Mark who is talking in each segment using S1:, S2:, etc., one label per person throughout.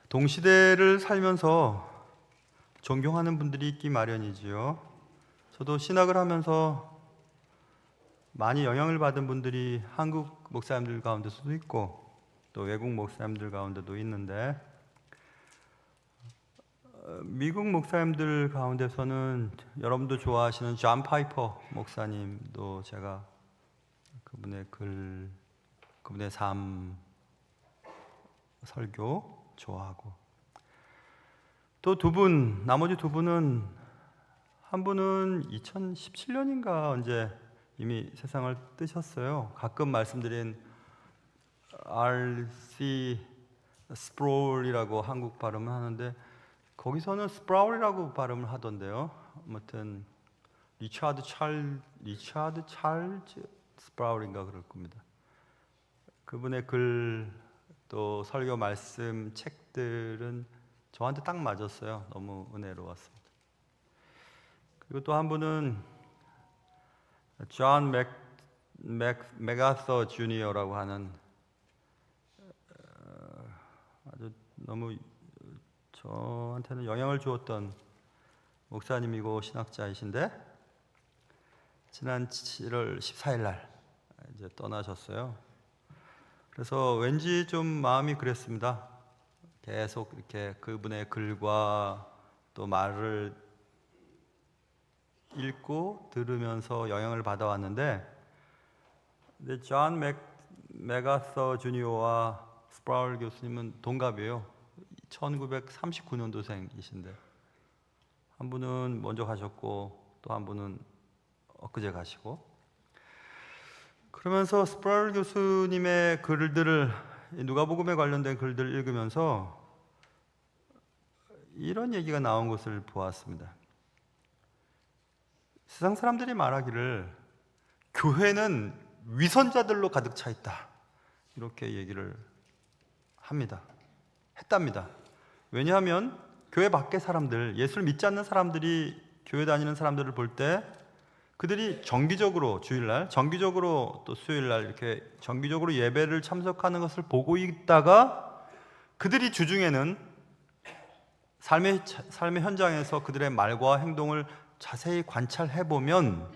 S1: 동시대를 살면서 존경하는 분들이 있기 마련이지요. 저도 신학을 하면서 많이 영향을 받은 분들이 한국 목사님들 가운데서도 있고 또 외국 목사님들 가운데도 있는데, 미국 목사님들 가운데서는 여러분도 좋아하시는 존 파이퍼 목사님도 제가 그분의 글, 그분의 삶, 설교 좋아하고, 또 나머지 두 분은, 한 분은 2017년인가 언제 이미 세상을 뜨셨어요. 가끔 말씀드린 R.C. 스프롤이라고 한국 발음을 하는데 거기서는 스프라울이라고 발음을 하던데요. 아무튼 리차드 찰즈 스프라울인가 그럴 겁니다. 그분의 글, 또 설교 말씀, 책들은 저한테 딱 맞았어요. 너무 은혜로웠습니다. 그리고 또 한 분은 존 맥아서 주니어라고 하는 아주 너무 저한테는 영향을 주었던 목사님이고 신학자이신데, 지난 7월 14일 날 이제 떠나셨어요. 그래서 왠지 좀 마음이 그랬습니다. 계속 이렇게 그분의 글과 또 말을 읽고 들으면서 영향을 받아왔는데, 존 맥아서 주니어와 스프라울 교수님은 동갑이에요. 1939년도생이신데 한 분은 먼저 가셨고 또 한 분은 엊그제 가시고, 그러면서 스프라울 교수님의 글들을, 누가복음에 관련된 글들을 읽으면서 이런 얘기가 나온 것을 보았습니다. 세상 사람들이 말하기를 교회는 위선자들로 가득 차 있다, 이렇게 얘기를 했답니다. 왜냐하면 교회 밖의 사람들, 예수를 믿지 않는 사람들이 교회 다니는 사람들을 볼 때 그들이 정기적으로 주일날, 정기적으로 또 수요일날 이렇게 정기적으로 예배를 참석하는 것을 보고 있다가 그들이 주중에는 삶의 현장에서 그들의 말과 행동을 자세히 관찰해 보면,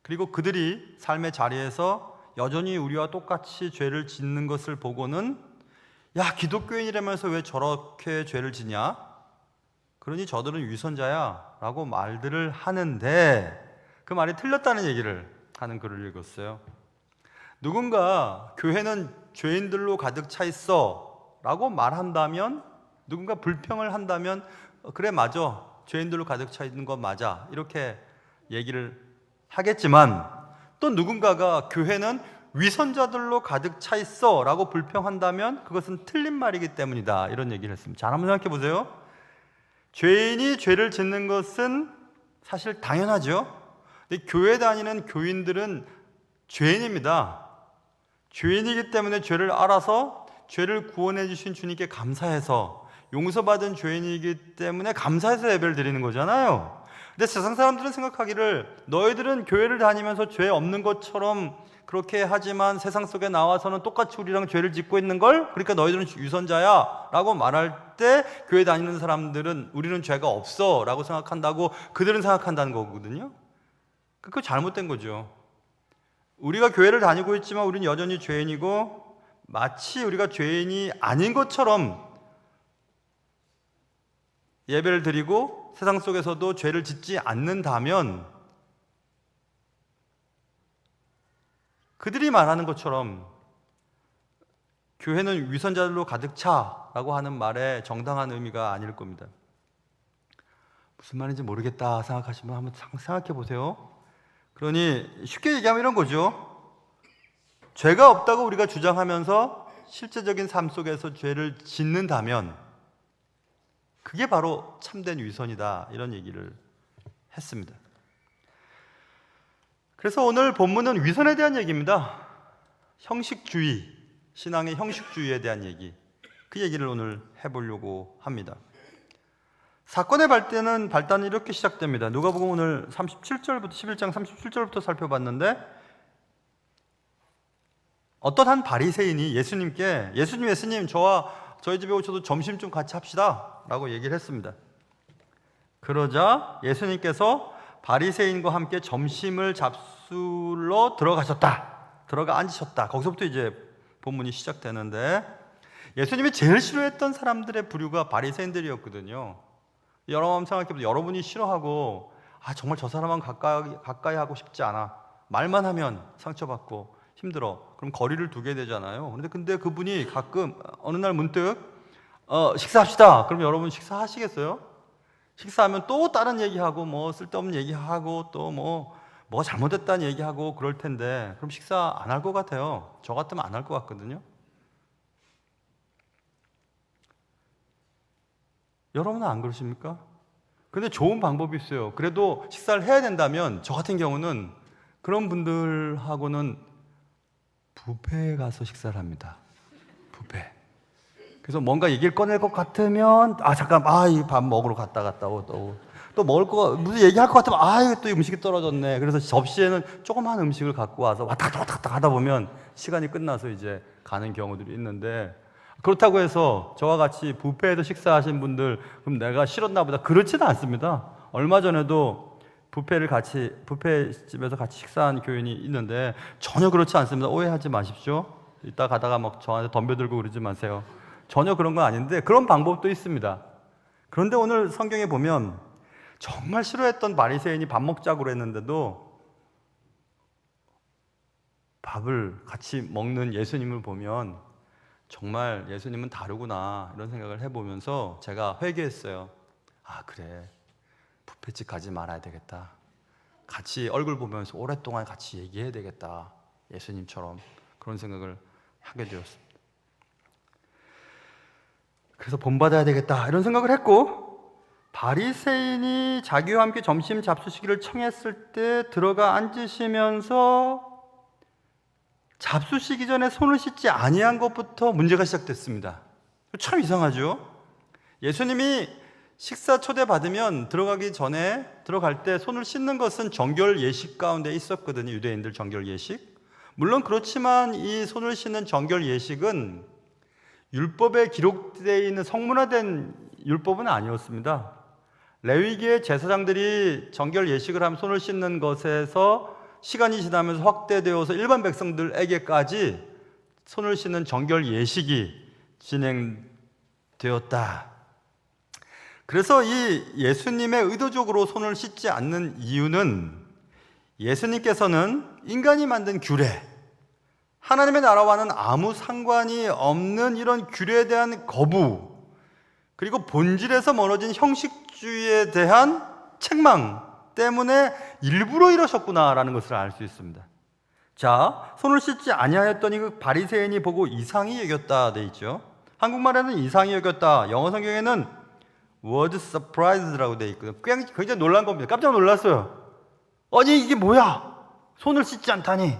S1: 그리고 그들이 삶의 자리에서 여전히 우리와 똑같이 죄를 짓는 것을 보고는, 야, 기독교인이라면서 왜 저렇게 죄를 짓냐? 그러니 저들은 위선자야 라고 말들을 하는데, 그 말이 틀렸다는 얘기를 하는 글을 읽었어요. 누군가 교회는 죄인들로 가득 차 있어 라고 말한다면, 누군가 불평을 한다면 그래 맞아, 죄인들로 가득 차 있는 건 맞아, 이렇게 얘기를 하겠지만, 또 누군가가 교회는 위선자들로 가득 차 있어 라고 불평한다면 그것은 틀린 말이기 때문이다, 이런 얘기를 했습니다. 잘 한번 생각해 보세요. 죄인이 죄를 짓는 것은 사실 당연하죠. 근데 교회 다니는 교인들은 죄인입니다. 죄인이기 때문에 죄를 알아서 죄를 구원해 주신 주님께 감사해서, 용서받은 죄인이기 때문에 감사해서 예배를 드리는 거잖아요. 근데 세상 사람들은 생각하기를 너희들은 교회를 다니면서 죄 없는 것처럼 그렇게 하지만 세상 속에 나와서는 똑같이 우리랑 죄를 짓고 있는 걸, 그러니까 너희들은 위선자야 라고 말할 때 교회 다니는 사람들은 우리는 죄가 없어 라고 생각한다고 그들은 생각한다는 거거든요. 그거 잘못된 거죠. 우리가 교회를 다니고 있지만 우리는 여전히 죄인이고, 마치 우리가 죄인이 아닌 것처럼 예배를 드리고 세상 속에서도 죄를 짓지 않는다면, 그들이 말하는 것처럼 교회는 위선자들로 가득 차라고 하는 말에 정당한 의미가 아닐 겁니다. 무슨 말인지 모르겠다 생각하시면 한번 생각해 보세요. 그러니 쉽게 얘기하면 이런 거죠. 죄가 없다고 우리가 주장하면서 실제적인 삶 속에서 죄를 짓는다면 그게 바로 참된 위선이다, 이런 얘기를 했습니다. 그래서 오늘 본문은 위선에 대한 얘기입니다. 형식주의, 신앙의 형식주의에 대한 얘기, 그 얘기를 오늘 해보려고 합니다. 사건의 발단은 이렇게 시작됩니다. 누가복음 오늘 37절부터 11장 37절부터 살펴봤는데, 어떤 한 바리새인이 예수님 저희 집에 오셔도 점심 좀 같이 합시다 라고 얘기를 했습니다. 그러자 예수님께서 바리새인과 함께 점심을 잡수러 들어가 앉으셨다. 거기서부터 이제 본문이 시작되는데, 예수님이 제일 싫어했던 사람들의 부류가 바리새인들이었거든요. 여러분 생각해보세요. 여러분이 싫어하고 정말 저 사람은 가까이 하고 싶지 않아, 말만 하면 상처받고 힘들어, 그럼 거리를 두게 되잖아요. 근데 그분이 가끔 어느 날 문득 식사합시다. 그럼 여러분 식사하시겠어요? 식사하면 또 다른 얘기하고 뭐 쓸데없는 얘기하고 또 뭐가 잘못됐다는 얘기하고 그럴 텐데, 그럼 식사 안 할 것 같아요. 저 같으면 안 할 것 같거든요. 여러분은 안 그러십니까? 근데 좋은 방법이 있어요. 그래도 식사를 해야 된다면 저 같은 경우는 그런 분들하고는 뷔페에 가서 식사를 합니다. 뷔페. 그래서 뭔가 얘기를 꺼낼 것 같으면 이 밥 먹으러 갔다 오고 또 먹을 거 무슨 얘기할 것 같으면 또 음식이 떨어졌네. 그래서 접시에는 조그만 음식을 갖고 와서 왔다 갔다 하다 보면 시간이 끝나서 이제 가는 경우들이 있는데, 그렇다고 해서 저와 같이 뷔페에서 식사하신 분들 그럼 내가 싫었나 보다, 그렇지는 않습니다. 얼마 전에도 뷔페집에서 같이 식사한 교인이 있는데 전혀 그렇지 않습니다. 오해하지 마십시오. 이따 가다가 막 저한테 덤벼들고 그러지 마세요. 전혀 그런 건 아닌데 그런 방법도 있습니다. 그런데 오늘 성경에 보면 정말 싫어했던 바리새인이 밥 먹자고 했는데도 밥을 같이 먹는 예수님을 보면 정말 예수님은 다르구나, 이런 생각을 해보면서 제가 회개했어요. 그래, 뷔페집 가지 말아야 되겠다. 같이 얼굴 보면서 오랫동안 같이 얘기해야 되겠다, 예수님처럼. 그런 생각을 하게 되었습니다. 그래서 본받아야 되겠다, 이런 생각을 했고, 바리새인이 자기와 함께 점심 잡수시기를 청했을 때 들어가 앉으시면서 잡수시기 전에 손을 씻지 아니한 것부터 문제가 시작됐습니다. 참 이상하죠? 예수님이 식사 초대받으면 들어갈 때 손을 씻는 것은 정결 예식 가운데 있었거든요. 유대인들 정결 예식. 물론 그렇지만 이 손을 씻는 정결 예식은 율법에 기록되어 있는 성문화된 율법은 아니었습니다. 레위기의 제사장들이 정결 예식을 하면 손을 씻는 것에서 시간이 지나면서 확대되어서 일반 백성들에게까지 손을 씻는 정결 예식이 진행되었다. 그래서 이 예수님의 의도적으로 손을 씻지 않는 이유는, 예수님께서는 인간이 만든 규례, 하나님의 나라와는 아무 상관이 없는 이런 규례에 대한 거부, 그리고 본질에서 멀어진 형식주의에 대한 책망 때문에 일부러 이러셨구나라는 것을 알 수 있습니다. 자, 손을 씻지 아니하였더니 그 바리새인이 보고 이상히 여겼다 돼 있죠. 한국말에는 이상히 여겼다, 영어 성경에는 word surprised라고 돼 있거든요. 굉장히 놀란 겁니다. 깜짝 놀랐어요. 아니 이게 뭐야? 손을 씻지 않다니.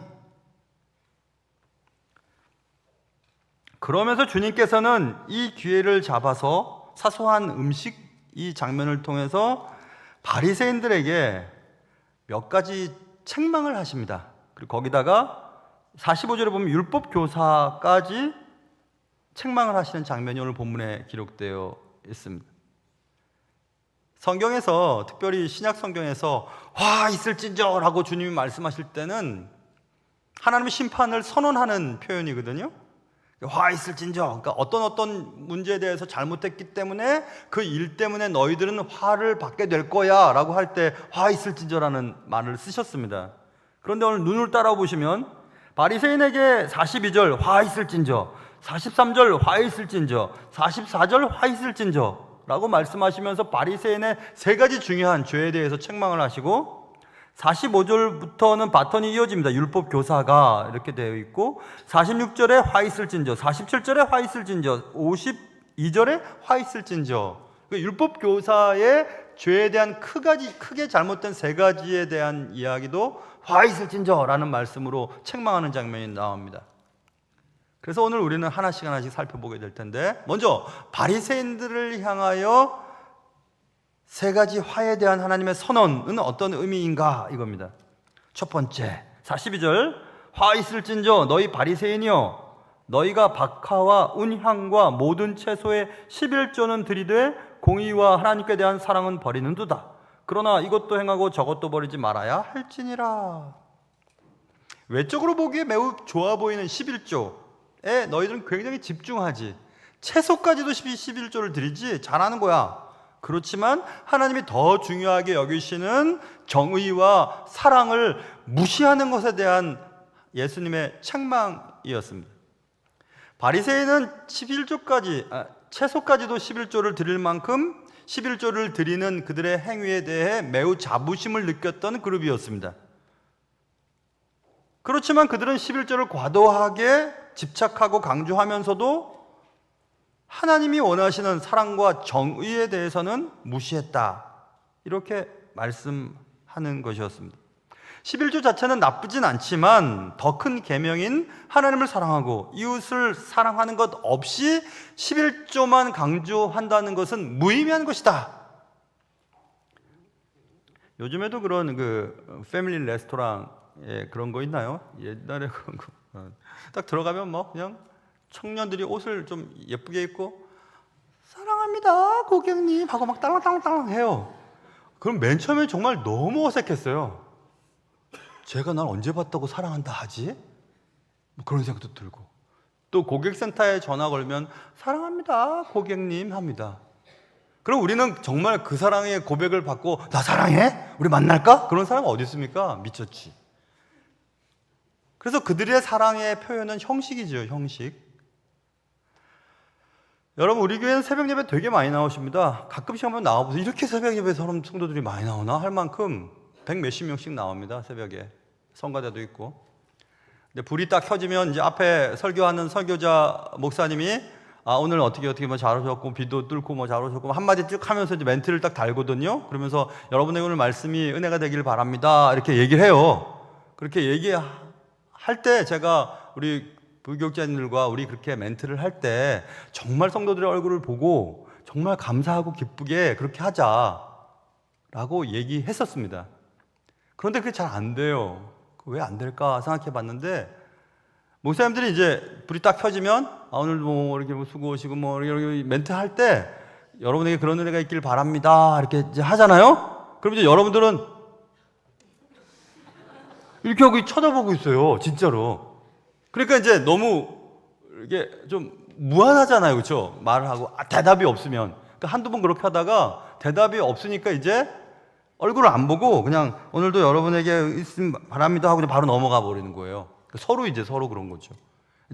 S1: 그러면서 주님께서는 이 기회를 잡아서 사소한 음식 이 장면을 통해서 바리새인들에게 몇 가지 책망을 하십니다. 그리고 거기다가 45절에 보면 율법 교사까지 책망을 하시는 장면이 오늘 본문에 기록되어 있습니다. 성경에서, 특별히 신약 성경에서 화 있을진저라고 주님이 말씀하실 때는 하나님의 심판을 선언하는 표현이거든요. 화 있을진저, 그러니까 어떤 문제에 대해서 잘못했기 때문에 그 일 때문에 너희들은 화를 받게 될 거야 라고 할 때 화 있을진저라는 말을 쓰셨습니다. 그런데 오늘 눈을 따라 보시면 바리새인에게 42절 화 있을진저, 43절 화 있을진저, 44절 화 있을진저 라고 말씀하시면서 바리새인의 세 가지 중요한 죄에 대해서 책망을 하시고, 45절부터는 바톤이 이어집니다. 율법 교사가 이렇게 되어 있고, 46절에 화 있을진저, 47절에 화 있을진저, 52절에 화 있을진저. 율법 교사의 죄에 대한 크게 잘못된 세 가지에 대한 이야기도 화 있을진저라는 말씀으로 책망하는 장면이 나옵니다. 그래서 오늘 우리는 하나씩 살펴보게 될 텐데, 먼저 바리새인들을 향하여 세 가지 화에 대한 하나님의 선언은 어떤 의미인가 이겁니다. 첫 번째 42절 화 있을진저 너희 바리새인이여 너희가 박하와 운향과 모든 채소의 11조는 들이되 공의와 하나님께 대한 사랑은 버리는도다. 그러나 이것도 행하고 저것도 버리지 말아야 할지니라. 외적으로 보기에 매우 좋아 보이는 11조에 너희들은 굉장히 집중하지. 채소까지도 11조를 드리지 잘하는 거야. 그렇지만 하나님이 더 중요하게 여기시는 정의와 사랑을 무시하는 것에 대한 예수님의 책망이었습니다. 바리새인은 11조까지 채소까지도 11조를 드릴 만큼 11조를 드리는 그들의 행위에 대해 매우 자부심을 느꼈던 그룹이었습니다. 그렇지만 그들은 11조를 과도하게 집착하고 강조하면서도 하나님이 원하시는 사랑과 정의에 대해서는 무시했다. 이렇게 말씀하는 것이었습니다. 11조 자체는 나쁘진 않지만 더 큰 계명인 하나님을 사랑하고 이웃을 사랑하는 것 없이 11조만 강조한다는 것은 무의미한 것이다. 요즘에도 그런 패밀리 레스토랑에 그런 거 있나요? 옛날에 그런 거 딱 들어가면 뭐 그냥 청년들이 옷을 좀 예쁘게 입고 사랑합니다 고객님 하고 막 딸랑딸랑 해요. 그럼 맨 처음에 정말 너무 어색했어요. 제가 날 언제 봤다고 사랑한다 하지? 뭐 그런 생각도 들고, 또 고객센터에 전화 걸면 사랑합니다 고객님 합니다. 그럼 우리는 정말 그 사랑의 고백을 받고 나 사랑해? 우리 만날까? 그런 사람 어디 있습니까? 미쳤지. 그래서 그들의 사랑의 표현은 형식이죠, 형식. 여러분, 우리 교회는 새벽 예배 되게 많이 나오십니다. 가끔씩 한번 나와보세요. 이렇게 새벽 예배 성도들이 많이 나오나 할 만큼 100 몇십 명씩 나옵니다, 새벽에. 성가대도 있고. 근데 불이 딱 켜지면 이제 앞에 설교하는 설교자 목사님이 오늘 어떻게 뭐 잘 오셨고 비도 뚫고 뭐 잘 오셨고 한마디 쭉 하면서 이제 멘트를 딱 달거든요. 그러면서 여러분의 오늘 말씀이 은혜가 되길 바랍니다. 이렇게 얘기를 해요. 그렇게 얘기할 때 제가 우리 부교육자님들과 우리 그렇게 멘트를 할 때 정말 성도들의 얼굴을 보고 정말 감사하고 기쁘게 그렇게 하자라고 얘기했었습니다. 그런데 그게 잘 안 돼요. 왜 안 될까 생각해 봤는데, 목사님들이 이제 불이 딱 켜지면 오늘 뭐 이렇게 뭐 수고하시고 뭐 이렇게 멘트 할 때 여러분에게 그런 은혜가 있길 바랍니다 이렇게 이제 하잖아요. 그럼 이제 여러분들은 이렇게 하고 쳐다보고 있어요, 진짜로. 그러니까 이제 너무 이게 좀 무한하잖아요, 그렇죠? 말을 하고 대답이 없으면. 그러니까 한두 번 그렇게 하다가 대답이 없으니까 이제 얼굴을 안 보고 그냥 오늘도 여러분에게 있으면 바랍니다 하고 그냥 바로 넘어가 버리는 거예요. 서로 그런 거죠.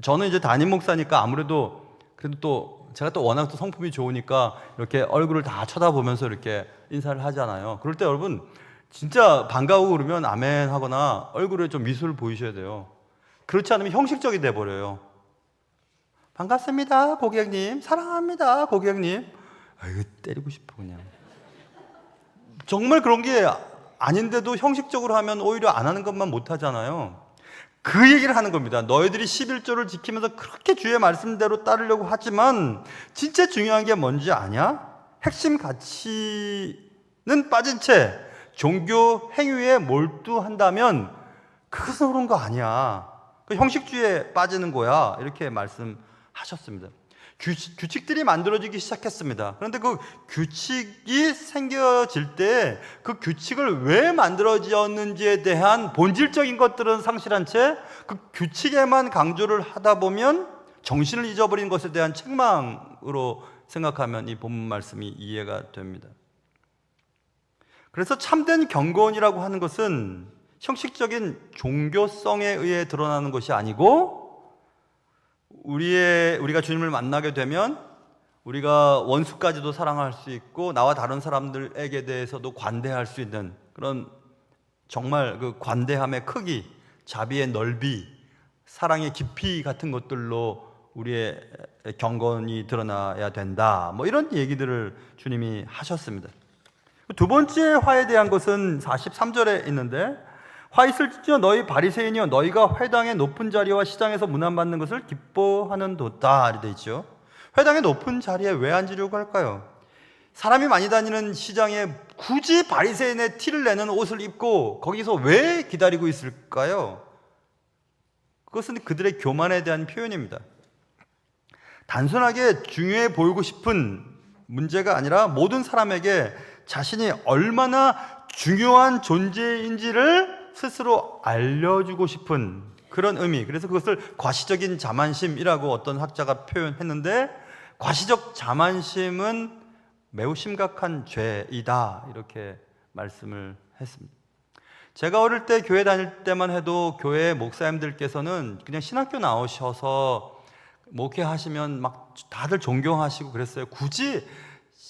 S1: 저는 이제 담임 목사니까 아무래도 그래도 또 제가 또 워낙 또 성품이 좋으니까 이렇게 얼굴을 다 쳐다보면서 이렇게 인사를 하잖아요. 그럴 때 여러분 진짜 반가워 그러면 아멘 하거나 얼굴에 좀 미소를 보이셔야 돼요. 그렇지 않으면 형식적이 돼 버려요. 반갑습니다 고객님, 사랑합니다 고객님. 이거 때리고 싶어 그냥. 정말 그런 게 아닌데도 형식적으로 하면 오히려 안 하는 것만 못 하잖아요. 그 얘기를 하는 겁니다. 너희들이 11조를 지키면서 그렇게 주의 말씀대로 따르려고 하지만 진짜 중요한 게 뭔지 아냐? 핵심 가치는 빠진 채 종교 행위에 몰두한다면 그것은 그런 거 아니야. 그 형식주의에 빠지는 거야. 이렇게 말씀하셨습니다. 규칙들이 만들어지기 시작했습니다. 그런데 그 규칙이 생겨질 때 그 규칙을 왜 만들어졌는지에 대한 본질적인 것들은 상실한 채 그 규칙에만 강조를 하다 보면 정신을 잊어버린 것에 대한 책망으로 생각하면 이 본문 말씀이 이해가 됩니다. 그래서 참된 경건이라고 하는 것은 형식적인 종교성에 의해 드러나는 것이 아니고, 우리가 주님을 만나게 되면 우리가 원수까지도 사랑할 수 있고 나와 다른 사람들에게 대해서도 관대할 수 있는 그런 정말 그 관대함의 크기, 자비의 넓이, 사랑의 깊이 같은 것들로 우리의 경건이 드러나야 된다. 뭐 이런 얘기들을 주님이 하셨습니다. 두 번째 화에 대한 것은 43절에 있는데, 화 있을지어 너희 바리새인이여 너희가 회당의 높은 자리와 시장에서 문안받는 것을 기뻐하는 도다 이렇게 돼 있죠. 회당의 높은 자리에 왜 앉으려고 할까요? 사람이 많이 다니는 시장에 굳이 바리새인의 티를 내는 옷을 입고 거기서 왜 기다리고 있을까요? 그것은 그들의 교만에 대한 표현입니다. 단순하게 중요해 보이고 싶은 문제가 아니라 모든 사람에게 자신이 얼마나 중요한 존재인지를 스스로 알려주고 싶은 그런 의미. 그래서 그것을 과시적인 자만심이라고 어떤 학자가 표현했는데, 과시적 자만심은 매우 심각한 죄이다, 이렇게 말씀을 했습니다. 제가 어릴 때 교회 다닐 때만 해도 교회 목사님들께서는 그냥 신학교 나오셔서 목회하시면 막 다들 존경하시고 그랬어요. 굳이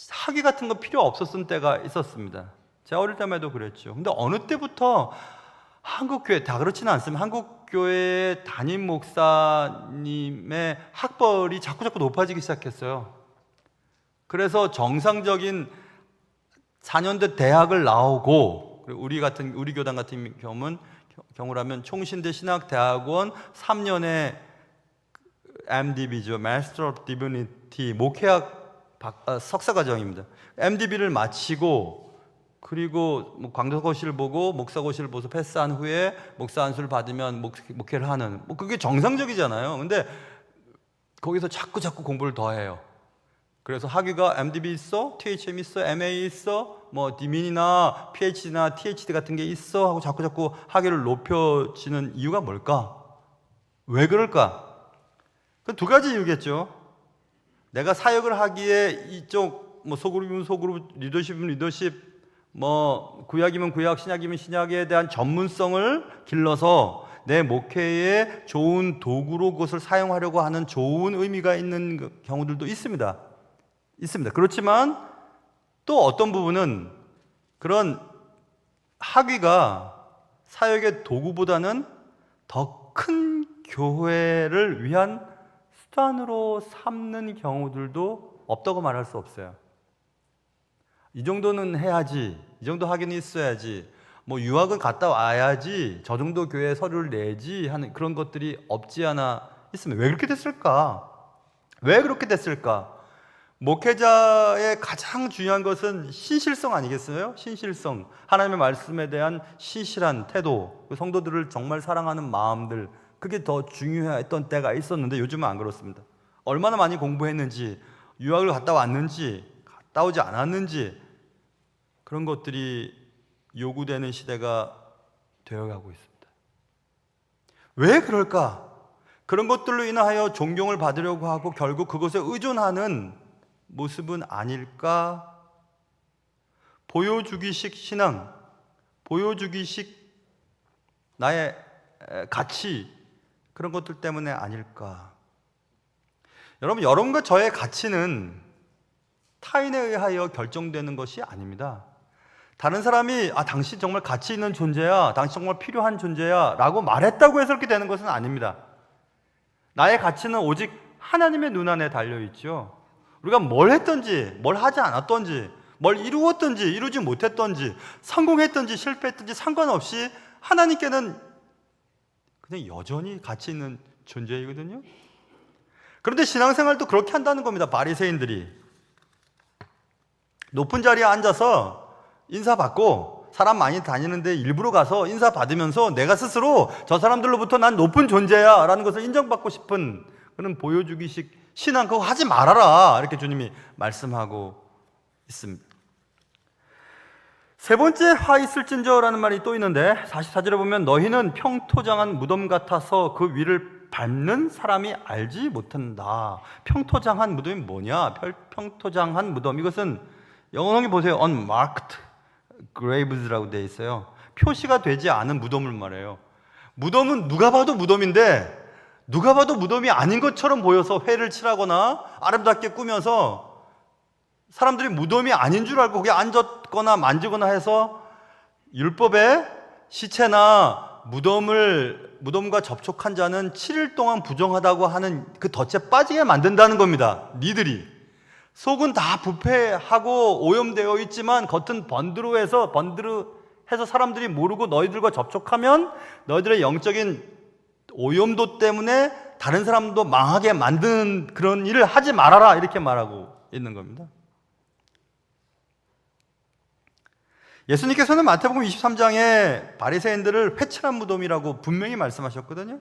S1: 학위 같은 거 필요 없었던 때가 있었습니다. 제가 어릴 때만 해도 그랬죠. 근데 어느 때부터 한국교회, 다 그렇지는 않습니다. 한국교회 담임 목사님의 학벌이 자꾸 높아지기 시작했어요. 그래서 정상적인 4년대 대학을 나오고, 우리 교단 같은 경우라면 총신대 신학대학원 3년의 MDB죠. Master of Divinity, 목회학 석사과정입니다. MDB를 마치고, 그리고 강도고시를 보고 목사고시를 보고 패스한 후에 목사 안수를 받으면 목회를 하는, 그게 정상적이잖아요. 근데 거기서 자꾸 공부를 더 해요. 그래서 학위가 MDB 있어, THM 있어, MA 있어, 뭐 디민이나 PhD나 THD 같은 게 있어 하고 자꾸 학위를 높여지는 이유가 뭘까? 왜 그럴까? 그 두 가지 이유겠죠. 내가 사역을 하기에 이쪽 소그룹이면 소그룹, 리더십이면 리더십, 구약이면 구약, 신약이면 신약에 대한 전문성을 길러서 내 목회에 좋은 도구로 그것을 사용하려고 하는 좋은 의미가 있는 경우들도 있습니다. 그렇지만 또 어떤 부분은 그런 학위가 사역의 도구보다는 더 큰 교회를 위한 수단으로 삼는 경우들도 없다고 말할 수 없어요. 이 정도는 해야지, 이 정도 학위는 있어야지, 유학은 갔다 와야지, 저 정도 교회 서류를 내지 하는 그런 것들이 없지 않아 있습니다. 왜 그렇게 됐을까? 목회자의 가장 중요한 것은 신실성 아니겠어요? 신실성, 하나님의 말씀에 대한 신실한 태도, 성도들을 정말 사랑하는 마음들, 그게 더 중요했던 때가 있었는데 요즘은 안 그렇습니다. 얼마나 많이 공부했는지, 유학을 갔다 왔는지, 갔다 오지 않았는지, 그런 것들이 요구되는 시대가 되어가고 있습니다. 왜 그럴까? 그런 것들로 인하여 존경을 받으려고 하고 결국 그것에 의존하는 모습은 아닐까? 보여주기식 신앙, 보여주기식 나의 가치, 그런 것들 때문에 아닐까? 여러분과 저의 가치는 타인에 의하여 결정되는 것이 아닙니다. 다른 사람이 당신 정말 가치 있는 존재야, 당신 정말 필요한 존재야 라고 말했다고 해서 그렇게 되는 것은 아닙니다. 나의 가치는 오직 하나님의 눈 안에 달려있죠. 우리가 뭘 했든지, 뭘 하지 않았든지, 뭘 이루었든지, 이루지 못했든지, 성공했든지, 실패했든지 상관없이 하나님께는 그냥 여전히 가치 있는 존재이거든요. 그런데 신앙생활도 그렇게 한다는 겁니다. 바리새인들이 높은 자리에 앉아서 인사받고, 사람 많이 다니는데 일부러 가서 인사받으면서 내가 스스로 저 사람들로부터 난 높은 존재야 라는 것을 인정받고 싶은 그런 보여주기식 신앙, 그거 하지 말아라, 이렇게 주님이 말씀하고 있습니다. 세 번째, 화 있을진저라는 말이 또 있는데 44절에 보면 너희는 평토장한 무덤 같아서 그 위를 밟는 사람이 알지 못한다. 평토장한 무덤이 뭐냐? 평토장한 무덤, 이것은 영어로 보세요. unmarked graves라고 되어 있어요. 표시가 되지 않은 무덤을 말해요. 무덤은 누가 봐도 무덤인데 누가 봐도 무덤이 아닌 것처럼 보여서 회를 칠하거나 아름답게 꾸며서 사람들이 무덤이 아닌 줄 알고 거기에 앉았거나 만지거나 해서 율법에 시체나 무덤과 접촉한 자는 7일 동안 부정하다고 하는 그 덫에 빠지게 만든다는 겁니다. 니들이 속은 다 부패하고 오염되어 있지만 겉은 번드르해서 사람들이 모르고 너희들과 접촉하면 너희들의 영적인 오염도 때문에 다른 사람도 망하게 만드는 그런 일을 하지 말아라, 이렇게 말하고 있는 겁니다. 예수님께서는 마태복음 23장에 바리새인들을 회칠한 무덤이라고 분명히 말씀하셨거든요.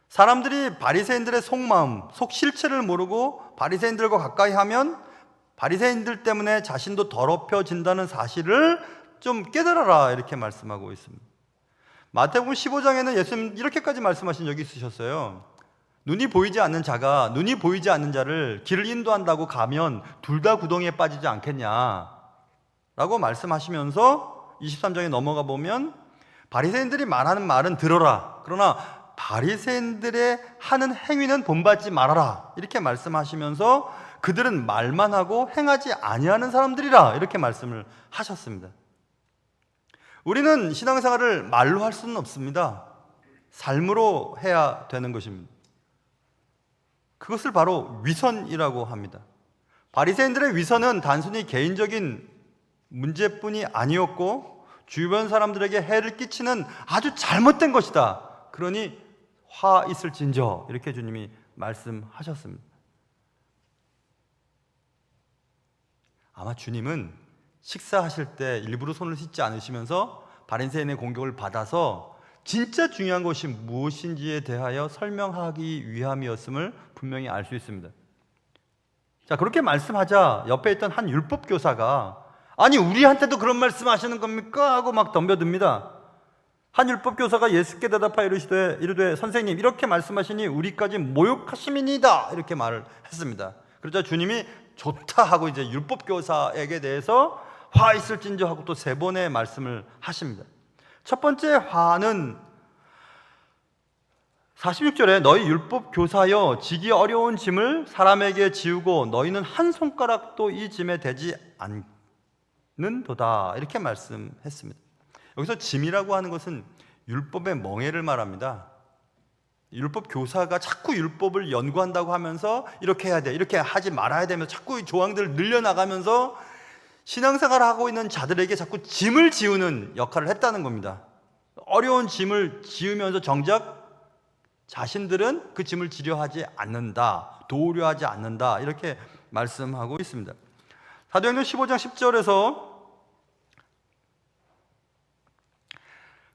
S1: 사람들이 바리새인들의 속마음, 속 실체를 모르고 바리새인들과 가까이 하면 바리새인들 때문에 자신도 더럽혀진다는 사실을 좀 깨달아라, 이렇게 말씀하고 있습니다. 마태복음 15장에는 예수님 이렇게까지 말씀하신 적이 있으셨어요. 눈이 보이지 않는 자가 눈이 보이지 않는 자를 길을 인도한다고 가면 둘 다 구덩이에 빠지지 않겠냐 라고 말씀하시면서 23장에 넘어가 보면 바리새인들이 말하는 말은 들어라, 그러나 바리새인들의 하는 행위는 본받지 말아라, 이렇게 말씀하시면서 그들은 말만 하고 행하지 아니하는 사람들이라, 이렇게 말씀을 하셨습니다. 우리는 신앙생활을 말로 할 수는 없습니다. 삶으로 해야 되는 것입니다. 그것을 바로 위선이라고 합니다. 바리새인들의 위선은 단순히 개인적인 문제뿐이 아니었고 주변 사람들에게 해를 끼치는 아주 잘못된 것이다. 그러니 화 있을진저, 이렇게 주님이 말씀하셨습니다. 아마 주님은 식사하실 때 일부러 손을 씻지 않으시면서 바리새인의 공격을 받아서 진짜 중요한 것이 무엇인지에 대하여 설명하기 위함이었음을 분명히 알 수 있습니다. 자, 그렇게 말씀하자 옆에 있던 한 율법 교사가 아니 우리한테도 그런 말씀하시는 겁니까? 하고 막 덤벼듭니다. 한 율법 교사가 예수께 대답하여 이르되 선생님, 이렇게 말씀하시니 우리까지 모욕하심이니이다, 이렇게 말을 했습니다. 그러자 주님이 좋다 하고 이제 율법 교사에게 대해서 화 있을진저 하고 또 3번의 말씀을 하십니다. 첫 번째 화는 46절에 너희 율법 교사여 지기 어려운 짐을 사람에게 지우고 너희는 한 손가락도 이 짐에 대지 않는도다, 이렇게 말씀했습니다. 여기서 짐이라고 하는 것은 율법의 멍에를 말합니다. 율법 교사가 자꾸 율법을 연구한다고 하면서 이렇게 해야 돼, 이렇게 하지 말아야 되면서 자꾸 조항들을 늘려나가면서 신앙생활을 하고 있는 자들에게 자꾸 짐을 지우는 역할을 했다는 겁니다. 어려운 짐을 지으면서 정작 자신들은 그 짐을 지려 하지 않는다, 도우려 하지 않는다, 이렇게 말씀하고 있습니다. 사도행전 15장 10절에서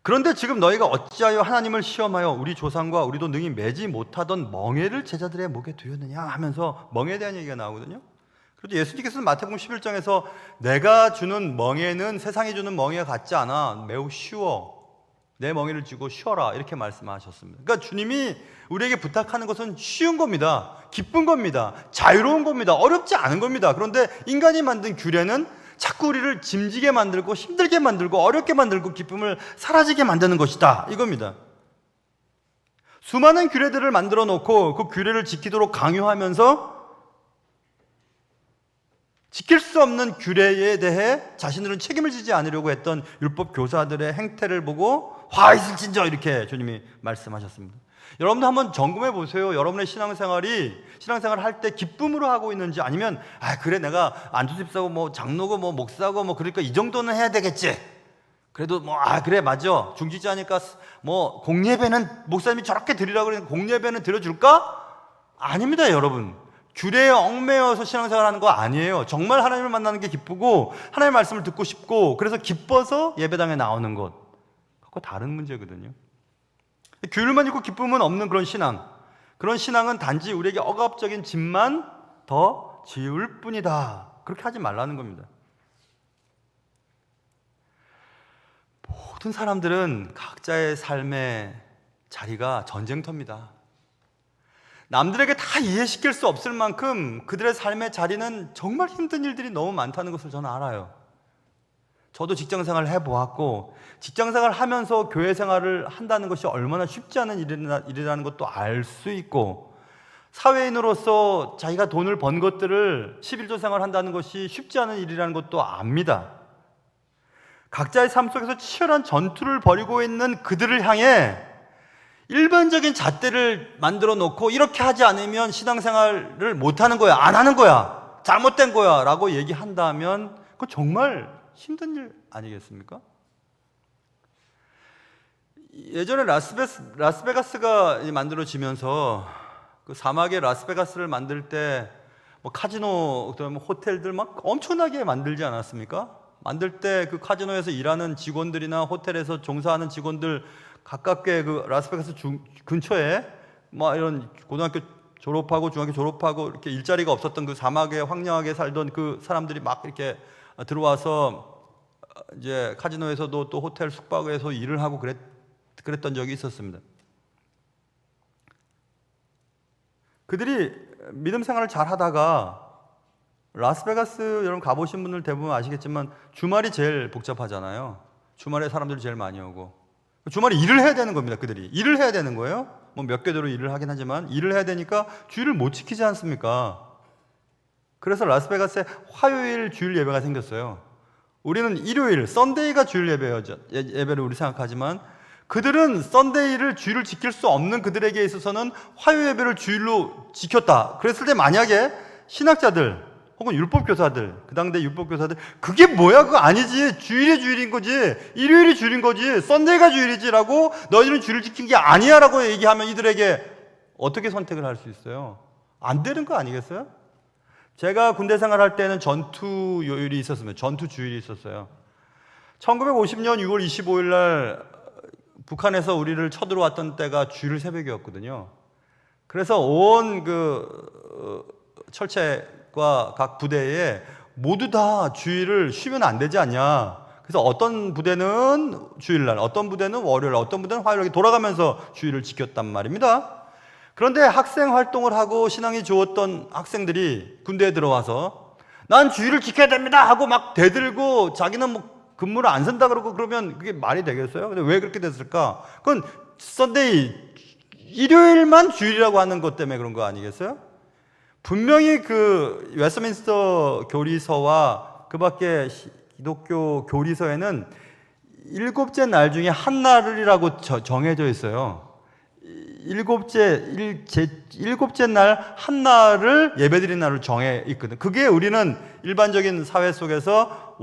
S1: 그런데 지금 너희가 어찌하여 하나님을 시험하여 우리 조상과 우리도 능히 매지 못하던 멍에를 제자들의 목에 두었느냐 하면서 멍에에 대한 얘기가 나오거든요. 그런데 예수님께서는 마태복음 11장에서 내가 주는 멍에는 세상이 주는 멍에와 같지 않아 매우 쉬워, 내 멍에를 쥐고 쉬어라, 이렇게 말씀하셨습니다. 그러니까 주님이 우리에게 부탁하는 것은 쉬운 겁니다. 기쁜 겁니다. 자유로운 겁니다. 어렵지 않은 겁니다. 그런데 인간이 만든 규례는 자꾸 우리를 짐지게 만들고 힘들게 만들고 어렵게 만들고 기쁨을 사라지게 만드는 것이다, 이겁니다. 수많은 규례들을 만들어 놓고 그 규례를 지키도록 강요하면서 지킬 수 없는 규례에 대해 자신들은 책임을 지지 않으려고 했던 율법 교사들의 행태를 보고 화 있을진저, 이렇게 주님이 말씀하셨습니다. 여러분도 한번 점검해 보세요. 여러분의 신앙생활을 할 때 기쁨으로 하고 있는지, 아니면 그래 내가 안수집사고 뭐 장로고 뭐 목사고 뭐 그러니까 이 정도는 해야 되겠지, 그래도 뭐 그래 맞아 중지자니까 뭐 공예배는 목사님이 저렇게 드리라고 그러니까 공예배는 드려줄까? 아닙니다. 여러분, 규례에 얽매여서 신앙생활 하는 거 아니에요. 정말 하나님을 만나는 게 기쁘고 하나님의 말씀을 듣고 싶고 그래서 기뻐서 예배당에 나오는 것, 그거 다른 문제거든요. 규율만 있고 기쁨은 없는 그런 신앙은 단지 우리에게 억압적인 짐만 더 지울 뿐이다, 그렇게 하지 말라는 겁니다. 모든 사람들은 각자의 삶의 자리가 전쟁터입니다. 남들에게 다 이해시킬 수 없을 만큼 그들의 삶의 자리는 정말 힘든 일들이 너무 많다는 것을 저는 알아요. 저도 직장생활을 해보았고 직장생활을 하면서 교회생활을 한다는 것이 얼마나 쉽지 않은 일이라는 것도 알 수 있고, 사회인으로서 자기가 돈을 번 것들을 11조 생활한다는 것이 쉽지 않은 일이라는 것도 압니다. 각자의 삶 속에서 치열한 전투를 벌이고 있는 그들을 향해 일반적인 잣대를 만들어 놓고 이렇게 하지 않으면 신앙생활을 못하는 거야, 안 하는 거야, 잘못된 거야 라고 얘기한다면 그건 정말 힘든 일 아니겠습니까? 예전에 라스베가스가 만들어지면서 그 사막에 라스베가스를 만들 때 뭐 카지노, 그다음에 호텔들 막 엄청나게 만들지 않았습니까? 만들 때 그 카지노에서 일하는 직원들이나 호텔에서 종사하는 직원들 가깝게 그 라스베가스 근처에 막 이런 고등학교 졸업하고 중학교 졸업하고 이렇게 일자리가 없었던 그 사막에 황량하게 살던 그 사람들이 막 이렇게 들어와서 이제 카지노에서도 또 호텔 숙박에서 일을 하고 그랬던 적이 있었습니다. 그들이 믿음 생활을 잘 하다가 라스베가스 여러분 가보신 분들 대부분 아시겠지만 주말이 제일 복잡하잖아요. 주말에 사람들이 제일 많이 오고 주말에 일을 해야 되는 겁니다. 그들이 일을 해야 되는 거예요. 뭐 몇 개대로 일을 하긴 하지만 일을 해야 되니까 주일을 못 지키지 않습니까? 그래서 라스베가스에 화요일 주일 예배가 생겼어요. 우리는 일요일 썬데이가 주일 예배를 우리 생각하지만 그들은 썬데이를 주일을 지킬 수 없는 그들에게 있어서는 화요 예배를 주일로 지켰다. 그랬을 때 만약에 신학자들 혹은 율법교사들, 그 당대 율법교사들 그게 뭐야? 그거 아니지. 주일이 주일인 거지. 일요일이 주일인 거지. 썬데이가 주일이지라고 너희는 주일을 지킨 게 아니야 라고 얘기하면 이들에게 어떻게 선택을 할 수 있어요? 안 되는 거 아니겠어요? 제가 군대 생활할 때는 전투 요일이 있었습니다. 전투 주일이 있었어요. 1950년 6월 25일 날 북한에서 우리를 쳐들어왔던 때가 주일 새벽이었거든요. 그래서 온 철책과 각 부대에 모두 다 주일을 쉬면 안 되지 않냐. 그래서 어떤 부대는 주일날, 어떤 부대는 월요일, 어떤 부대는 화요일 돌아가면서 주일을 지켰단 말입니다. 그런데 학생 활동을 하고 신앙이 좋았던 학생들이 군대에 들어와서 난 주일을 지켜야 됩니다 하고 막 대들고 자기는 뭐 근무를 안 쓴다 그러고 그러면 그게 말이 되겠어요? 근데 왜 그렇게 됐을까? 그건 썬데이, 일요일만 주일이라고 하는 것 때문에 그런 거 아니겠어요? 분명히 그 웨스트민스터 교리서와 그 밖에 기독교 교리서에는 일곱째 날 중에 한 날이라고 정해져 있어요. 일곱째 날 한 날을 예배드리는 날로 정해 있거든. 그게 우리는 일반적인 사회 속에서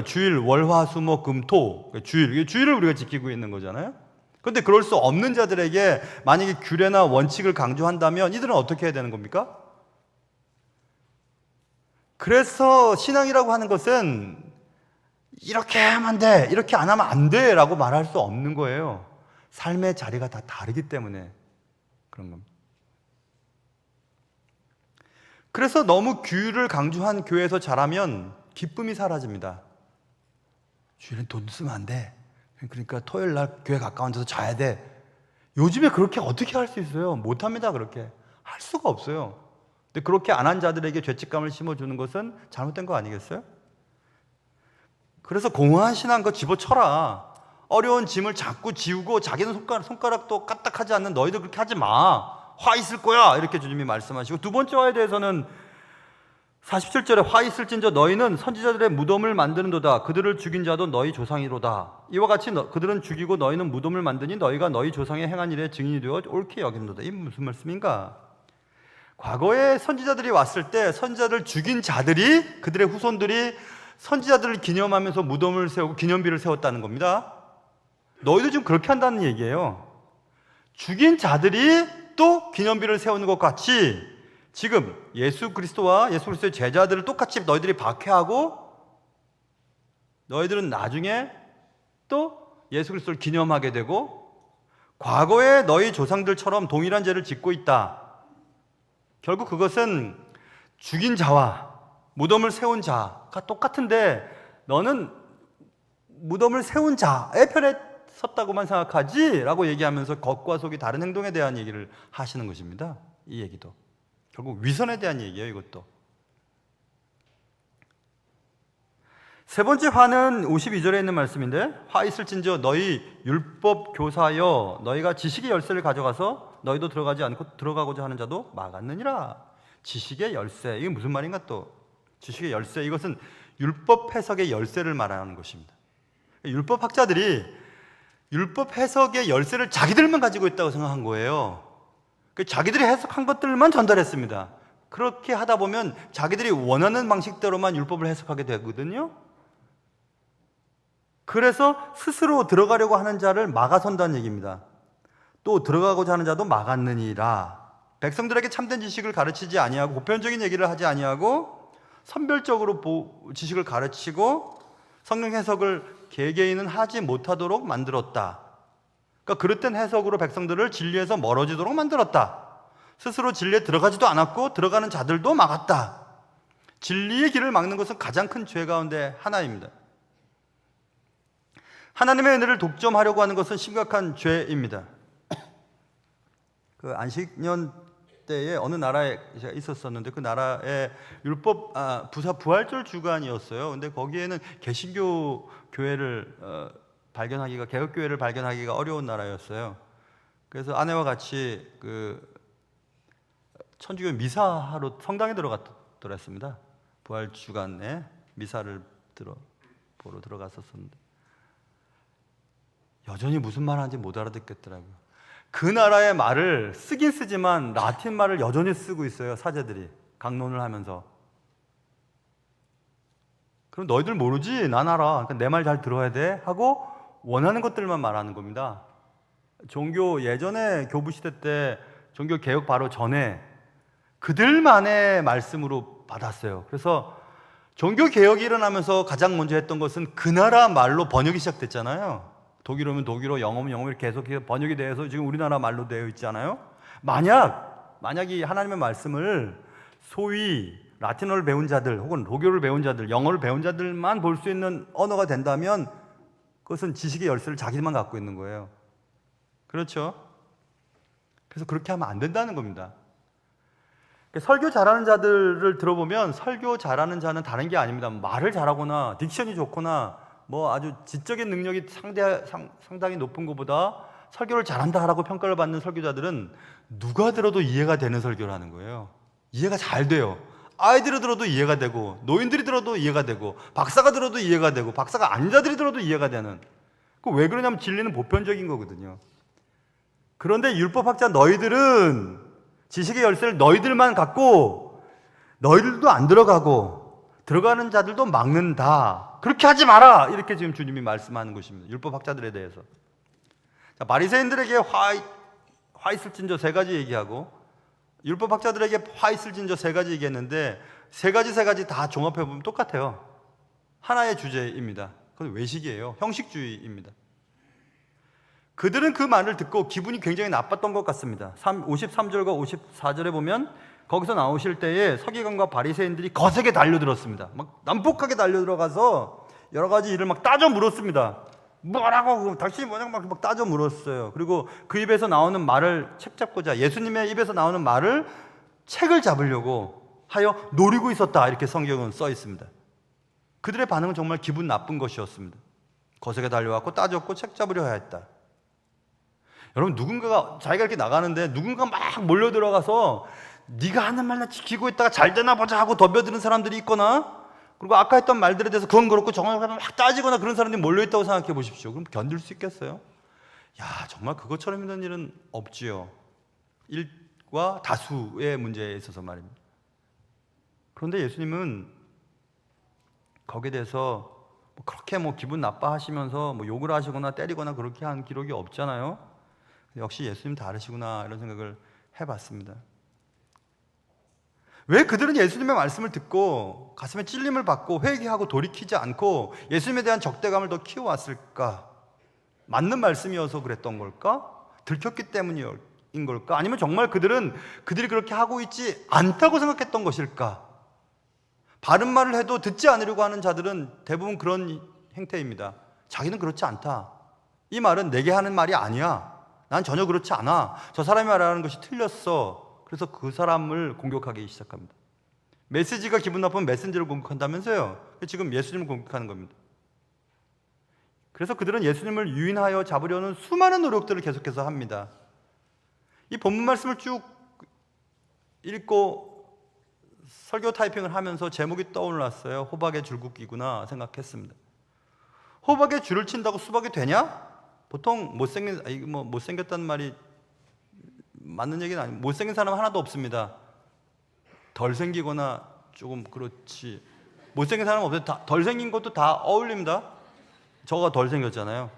S1: 주일, 월화, 수, 목, 금, 토 주일을 우리가 지키고 있는 거잖아요. 그런데 그럴 수 없는 자들에게 만약에 규례나 원칙을 강조한다면 이들은 어떻게 해야 되는 겁니까? 그래서 신앙이라고 하는 것은 이렇게 하면 돼, 이렇게 안 하면 안 돼 라고 말할 수 없는 거예요. 삶의 자리가 다 다르기 때문에 그런 겁니다. 그래서 너무 규율을 강조한 교회에서 자라면 기쁨이 사라집니다. 주일은 돈 쓰면 안 돼. 그러니까 토요일 날 교회 가까운 데서 자야 돼. 요즘에 그렇게 어떻게 할 수 있어요? 못합니다. 그렇게 할 수가 없어요. 근데 그렇게 안 한 자들에게 죄책감을 심어주는 것은 잘못된 거 아니겠어요? 그래서 공허한 신앙 그거 집어쳐라. 어려운 짐을 자꾸 지우고 자기는 손가락도 까딱하지 않는 너희들 그렇게 하지 마. 화 있을 거야. 이렇게 주님이 말씀하시고, 두 번째 화에 대해서는 47절에 화 있을진저 너희는 선지자들의 무덤을 만드는도다. 그들을 죽인 자도 너희 조상이로다. 이와 같이 그들은 죽이고 너희는 무덤을 만드니 너희가 너희 조상의 행한 일에 증인이 되어 옳게 여긴도다. 이게 무슨 말씀인가? 과거에 선지자들이 왔을 때 선지자들 죽인 자들이, 그들의 후손들이 선지자들을 기념하면서 무덤을 세우고 기념비를 세웠다는 겁니다. 너희도 지금 그렇게 한다는 얘기예요. 죽인 자들이 또 기념비를 세우는 것 같이 지금 예수 그리스도와 예수 그리스도의 제자들을 똑같이 너희들이 박해하고 너희들은 나중에 또 예수 그리스도를 기념하게 되고 과거에 너희 조상들처럼 동일한 죄를 짓고 있다. 결국 그것은 죽인 자와 무덤을 세운 자가 똑같은데 너는 무덤을 세운 자의 편에 섰다고만 생각하지? 라고 얘기하면서 겉과 속이 다른 행동에 대한 얘기를 하시는 것입니다. 이 얘기도 결국 위선에 대한 얘기예요. 이것도. 세 번째 화는 52절에 있는 말씀인데, 화 있을진저 너희 율법 교사여 너희가 지식의 열쇠를 가져가서 너희도 들어가지 않고 들어가고자 하는 자도 막았느니라. 지식의 열쇠, 이게 무슨 말인가? 또 지식의 열쇠, 이것은 율법 해석의 열쇠를 말하는 것입니다. 율법 학자들이 율법 해석의 열쇠를 자기들만 가지고 있다고 생각한 거예요. 자기들이 해석한 것들만 전달했습니다. 그렇게 하다 보면 자기들이 원하는 방식대로만 율법을 해석하게 되거든요. 그래서 스스로 들어가려고 하는 자를 막아선다는 얘기입니다. 또 들어가고자 하는 자도 막았느니라. 백성들에게 참된 지식을 가르치지 아니하고 보편적인 얘기를 하지 아니하고 선별적으로 지식을 가르치고 성경 해석을 개개인은 하지 못하도록 만들었다. 그러니까 그릇된 해석으로 백성들을 진리에서 멀어지도록 만들었다. 스스로 진리에 들어가지도 않았고 들어가는 자들도 막았다. 진리의 길을 막는 것은 가장 큰 죄 가운데 하나입니다. 하나님의 은혜를 독점하려고 하는 것은 심각한 죄입니다. 그 안식년 때에 어느 나라에 제가 있었었는데 그 나라의 율법 부활절 주간이었어요. 근데 거기에는 개신교 교회를 발견하기가, 개혁 교회를 발견하기가 어려운 나라였어요. 그래서 아내와 같이 그 천주교 미사하러 성당에 들어갔더랬습니다. 부활 주간에 미사를 보러 들어갔었는데 여전히 무슨 말 하는지 못 알아듣겠더라고요. 그 나라의 말을 쓰긴 쓰지만 라틴 말을 여전히 쓰고 있어요. 사제들이 강론을 하면서. 그럼 너희들 모르지? 난 알아. 그러니까 내 말 잘 들어야 돼 하고 원하는 것들만 말하는 겁니다. 종교 예전에 교부 시대 때 종교 개혁 바로 전에 그들만의 말씀으로 받았어요. 그래서 종교 개혁이 일어나면서 가장 먼저 했던 것은 그 나라 말로 번역이 시작됐잖아요. 독일어면 독일어, 영어면 영어 이렇게 계속 번역이 돼서 지금 우리나라 말로 되어 있잖아요. 만약이 하나님의 말씀을 소위 라틴어를 배운 자들 혹은 로교를 배운 자들, 영어를 배운 자들만 볼 수 있는 언어가 된다면 그것은 지식의 열쇠를 자기만 갖고 있는 거예요. 그렇죠? 그래서 그렇게 하면 안 된다는 겁니다. 설교 잘하는 자들을 들어보면 설교 잘하는 자는 다른 게 아닙니다. 말을 잘하거나 딕션이 좋거나 뭐 아주 지적인 능력이 상당히 높은 것보다 설교를 잘한다라고 평가를 받는 설교자들은 누가 들어도 이해가 되는 설교를 하는 거예요. 이해가 잘 돼요. 아이들이 들어도 이해가 되고 노인들이 들어도 이해가 되고 박사가 들어도 이해가 되고 박사가 아닌 자들이 들어도 이해가 되는. 그 왜 그러냐면 진리는 보편적인 거거든요. 그런데 율법학자 너희들은 지식의 열쇠를 너희들만 갖고 너희들도 안 들어가고 들어가는 자들도 막는다. 그렇게 하지 마라. 이렇게 지금 주님이 말씀하는 것입니다. 율법학자들에 대해서. 자, 바리새인들에게 화 있을진저 세 가지 얘기하고 율법학자들에게 화 있을진저 세 가지 얘기했는데 세 가지 다 종합해보면 똑같아요. 하나의 주제입니다. 그건 외식이에요. 형식주의입니다. 그들은 그 말을 듣고 기분이 굉장히 나빴던 것 같습니다. 53절과 54절에 보면 거기서 나오실 때에 서기관과 바리새인들이 거세게 달려들었습니다. 막 난폭하게 달려들어가서 여러 가지 일을 막 따져 물었습니다. 뭐라고 당신이 뭐냐고 막 따져 물었어요. 그리고 그 입에서 나오는 말을 책 잡고자 예수님의 입에서 나오는 말을 책을 잡으려고 하여 노리고 있었다. 이렇게 성경은 써 있습니다. 그들의 반응은 정말 기분 나쁜 것이었습니다. 거세게 달려왔고 따졌고 책 잡으려 했다. 여러분 누군가가 자기가 이렇게 나가는데 누군가가 막 몰려 들어가서 네가 하는 말만 지키고 있다가 잘 되나 보자 하고 덤벼드는 사람들이 있거나 그리고 아까 했던 말들에 대해서 그건 그렇고 저건 그렇고 막 따지거나 그런 사람들이 몰려있다고 생각해 보십시오. 그럼 견딜 수 있겠어요? 야, 정말 그것처럼 힘든 일은 없지요. 일과 다수의 문제에 있어서 말입니다. 그런데 예수님은 거기에 대해서 그렇게 기분 나빠하시면서 욕을 하시거나 때리거나 그렇게 한 기록이 없잖아요. 역시 예수님 다르시구나 이런 생각을 해봤습니다. 왜 그들은 예수님의 말씀을 듣고 가슴에 찔림을 받고 회개하고 돌이키지 않고 예수님에 대한 적대감을 더 키워왔을까? 맞는 말씀이어서 그랬던 걸까? 들켰기 때문인 걸까? 아니면 정말 그들이 그렇게 하고 있지 않다고 생각했던 것일까? 바른 말을 해도 듣지 않으려고 하는 자들은 대부분 그런 행태입니다. 자기는 그렇지 않다. 이 말은 내게 하는 말이 아니야. 난 전혀 그렇지 않아. 저 사람이 말하는 것이 틀렸어. 그래서 그 사람을 공격하기 시작합니다. 메시지가 기분 나쁘면 메신저를 공격한다면서요. 지금 예수님을 공격하는 겁니다. 그래서 그들은 예수님을 유인하여 잡으려는 수많은 노력들을 계속해서 합니다. 이 본문 말씀을 쭉 읽고 설교 타이핑을 하면서 제목이 떠올랐어요. 호박의 줄긋기구나 생각했습니다. 호박에 줄을 친다고 수박이 되냐? 보통 못생겼다는 말이 맞는 얘기는 아니에요. 못생긴 사람 하나도 없습니다. 덜 생기거나 조금 그렇지. 못생긴 사람은 없어요. 덜 생긴 것도 다 어울립니다. 저가 덜 생겼잖아요.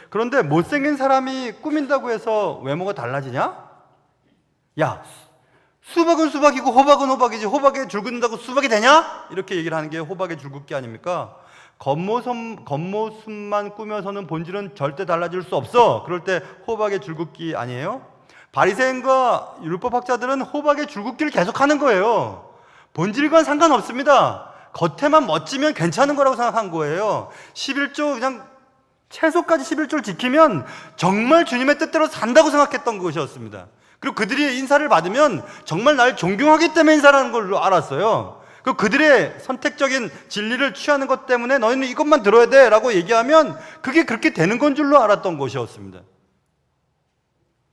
S1: 그런데 못생긴 사람이 꾸민다고 해서 외모가 달라지냐? 야, 수박은 수박이고 호박은 호박이지 호박에 줄 긋는다고 수박이 되냐? 이렇게 얘기를 하는 게 호박의 줄긋기 아닙니까? 겉모습만 꾸며서는 본질은 절대 달라질 수 없어. 그럴 때 호박의 줄긋기 아니에요? 바리새인과 율법학자들은 호박의 줄긋기를 계속하는 거예요. 본질과는 상관없습니다. 겉에만 멋지면 괜찮은 거라고 생각한 거예요. 11조 그냥 최소까지 11조를 지키면 정말 주님의 뜻대로 산다고 생각했던 것이었습니다. 그리고 그들이 인사를 받으면 정말 날 존경하기 때문에 인사라는 걸로 알았어요. 그들의 선택적인 진리를 취하는 것 때문에 너희는 이것만 들어야 돼 라고 얘기하면 그게 그렇게 되는 건 줄로 알았던 것이었습니다.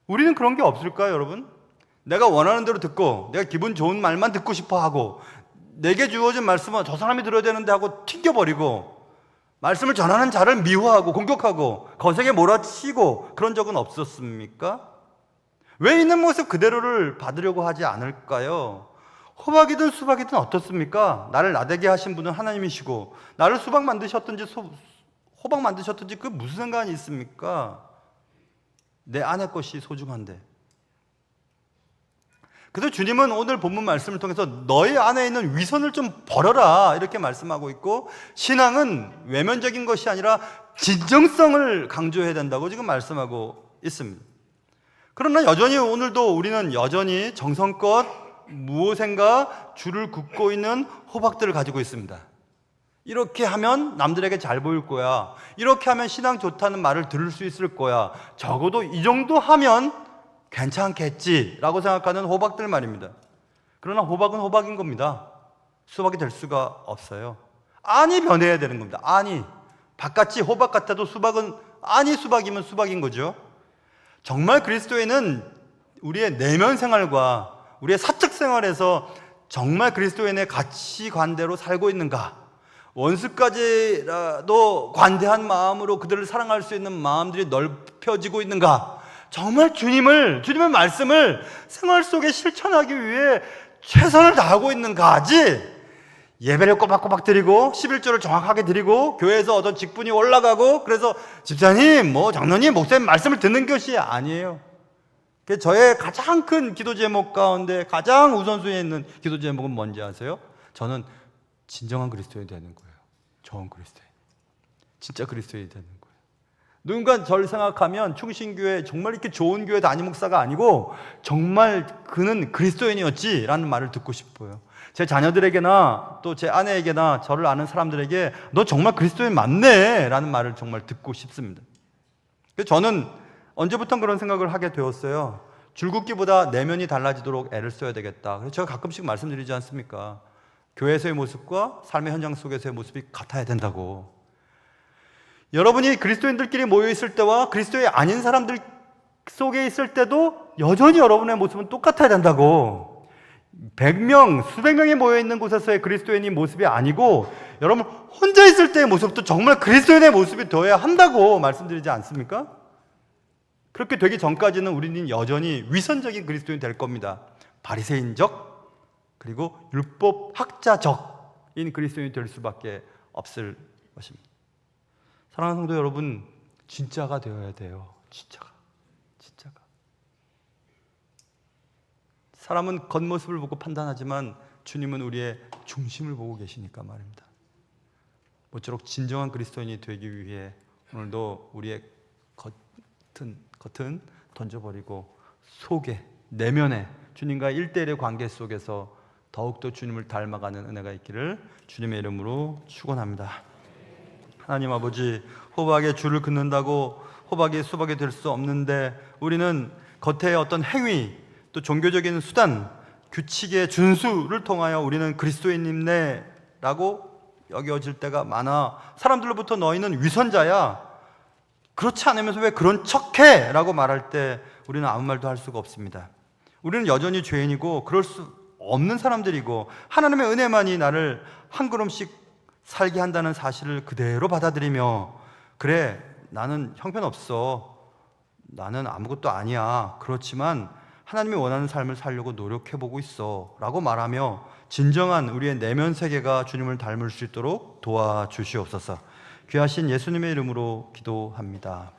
S1: 우리는 그런 게 없을까요, 여러분? 내가 원하는 대로 듣고 내가 기분 좋은 말만 듣고 싶어 하고 내게 주어진 말씀은 저 사람이 들어야 되는데 하고 튕겨버리고 말씀을 전하는 자를 미워하고 공격하고 거세게 몰아치고 그런 적은 없었습니까? 왜 있는 모습 그대로를 받으려고 하지 않을까요? 호박이든 수박이든 어떻습니까? 나를 나되게 하신 분은 하나님이시고 나를 수박 만드셨든지 호박 만드셨든지 그 무슨 상관이 있습니까? 내 안의 것이 소중한데. 그래서 주님은 오늘 본문 말씀을 통해서 너희 안에 있는 위선을 좀 버려라 이렇게 말씀하고 있고, 신앙은 외면적인 것이 아니라 진정성을 강조해야 된다고 지금 말씀하고 있습니다. 그러나 여전히 오늘도 우리는 여전히 정성껏 무엇인가 줄을 긋고 있는 호박들을 가지고 있습니다. 이렇게 하면 남들에게 잘 보일 거야. 이렇게 하면 신앙 좋다는 말을 들을 수 있을 거야. 적어도 이 정도 하면 괜찮겠지라고 생각하는 호박들 말입니다. 그러나 호박은 호박인 겁니다. 수박이 될 수가 없어요. 안이 변해야 되는 겁니다. 안이. 바깥이 호박 같아도 수박은 안이 수박이면 수박인 거죠. 정말 그리스도인은 우리의 내면 생활과 우리의 사적 생활에서 정말 그리스도인의 가치관대로 살고 있는가? 원수까지라도 관대한 마음으로 그들을 사랑할 수 있는 마음들이 넓혀지고 있는가? 정말 주님의 말씀을 생활 속에 실천하기 위해 최선을 다하고 있는가지, 예배를 꼬박꼬박 드리고 11조를 정확하게 드리고 교회에서 얻은 직분이 올라가고 그래서 집사님, 장로님, 목사님 말씀을 듣는 것이 아니에요. 저의 가장 큰 기도 제목 가운데 가장 우선순위에 있는 기도 제목은 뭔지 아세요? 저는 진정한 그리스도인이 되는 거예요. 좋은 그리스도인, 진짜 그리스도인이 되는 거예요. 누군가 저를 생각하면 충신교회 정말 이렇게 좋은 교회 담임 목사가 아니고 정말 그는 그리스도인이었지라는 말을 듣고 싶어요. 제 자녀들에게나 또 제 아내에게나 저를 아는 사람들에게 너 정말 그리스도인 맞네 라는 말을 정말 듣고 싶습니다. 그래서 저는 언제부터 그런 생각을 하게 되었어요. 줄긋기보다 내면이 달라지도록 애를 써야 되겠다. 그래서 제가 가끔씩 말씀드리지 않습니까? 교회에서의 모습과 삶의 현장 속에서의 모습이 같아야 된다고. 여러분이 그리스도인들끼리 모여있을 때와 그리스도의 아닌 사람들 속에 있을 때도 여전히 여러분의 모습은 똑같아야 된다고. 100명, 수백 명이 모여있는 곳에서의 그리스도인의 모습이 아니고 여러분 혼자 있을 때의 모습도 정말 그리스도인의 모습이 되어야 한다고 말씀드리지 않습니까? 그렇게 되기 전까지는 우리는 여전히 위선적인 그리스도인이 될 겁니다. 바리새인적 그리고 율법학자적인 그리스도인이 될 수밖에 없을 것입니다. 사랑하는 성도 여러분, 진짜가 되어야 돼요. 진짜가. 사람은 겉모습을 보고 판단하지만 주님은 우리의 중심을 보고 계시니까 말입니다. 모쪼록 진정한 그리스도인이 되기 위해 오늘도 우리의 겉은 던져버리고 속에, 내면에 주님과 1대1의 관계 속에서 더욱더 주님을 닮아가는 은혜가 있기를 주님의 이름으로 축원합니다. 하나님 아버지, 호박에 줄을 긋는다고 호박이 수박이 될 수 없는데 우리는 겉의 어떤 행위, 또 종교적인 수단, 규칙의 준수를 통하여 우리는 그리스도인이네라고 여겨질 때가 많아. 사람들로부터 너희는 위선자야, 그렇지 않으면서 왜 그런 척해? 라고 말할 때 우리는 아무 말도 할 수가 없습니다. 우리는 여전히 죄인이고 그럴 수 없는 사람들이고 하나님의 은혜만이 나를 한 걸음씩 살게 한다는 사실을 그대로 받아들이며, 그래, 나는 형편없어, 나는 아무것도 아니야, 그렇지만 하나님이 원하는 삶을 살려고 노력해보고 있어 라고 말하며 진정한 우리의 내면 세계가 주님을 닮을 수 있도록 도와주시옵소서. 귀하신 예수님의 이름으로 기도합니다.